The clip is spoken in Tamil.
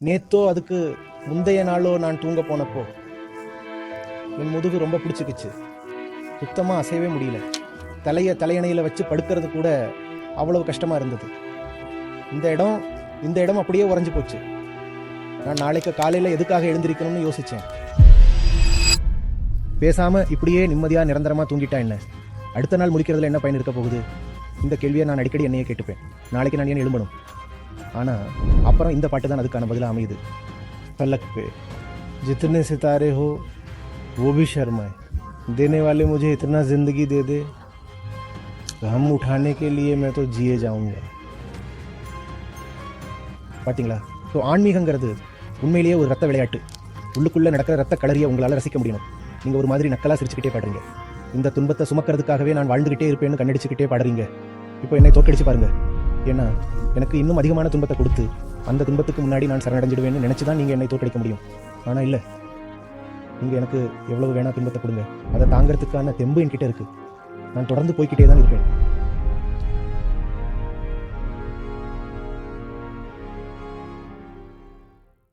நேத்தோ அதுக்கு முந்தைய நாளோ நான் தூங்க போனப்போ என் முதுகு ரொம்ப பிடிச்சிக்கிச்சு. சுத்தமாக அசையவே முடியல. தலையணையில் வச்சு படுக்கிறது கூட அவ்வளவு கஷ்டமாக இருந்தது. இந்த இடம் அப்படியே உறைஞ்சு போச்சு. நான் நாளைக்கு காலையில் எதுக்காக எழுந்திருக்கணும்னு யோசித்தேன். பேசாமல் இப்படியே நிம்மதியாக நிரந்தரமாக தூங்கிட்டா என்ன? அடுத்த நாள் முடிக்கிறதுல என்ன பயன் இருக்க போகுது? இந்த கேள்வியை நான் அடிக்கடி என்னையே கேட்டுப்பேன். நாளைக்கு நான் ஏன் எழும்பணும்? ஆனால் அப்புறம் இந்த பாட்டு தான் அதுக்கான பதிலாக அமையுது. फलक पे जितने सितारे हो वो भी शर्माए, देने वाले मुझे इतना जिंदगी दे दे, हम उठाने के लिए मैं तो जिए जाऊंगा. பார்த்தீங்களா? ஸோ ஆன்மீகங்கிறது உண்மையிலேயே ஒரு ரத்த விளையாட்டு. உள்ளுக்குள்ளே நடக்கிற ரத்த களரியை உங்களால் ரசிக்க முடியணும். நீங்கள் ஒரு மாதிரி நக்கலாக சிரிச்சுக்கிட்டே பாடுறீங்க. இந்த துன்பத்தை சுமக்கிறதுக்காகவே நான் வாழ்ந்துக்கிட்டே இருப்பேன்னு கண்ணடிச்சுக்கிட்டே பாடுறீங்க. இப்போ என்னை தோற்கடிச்சு பாருங்க. ஏன்னா எனக்கு இன்னும் அதிகமான துன்பத்தை கொடுத்து அந்த துன்பத்துக்கு முன்னாடி நான் சரணடைஞ்சிடுவேன்னு நினச்சி தான் நீங்கள் என்னை தோற்கடிக்க முடியும். ஆனால் இல்லை, நீங்கள் எனக்கு எவ்வளவு வேணா துன்பத்தை கொடுங்க, அதை தாங்கிறதுக்கான தெம்பு என்கிட்ட இருக்குது. நான் தொடர்ந்து போய்கிட்டே தான் இருப்பேன்.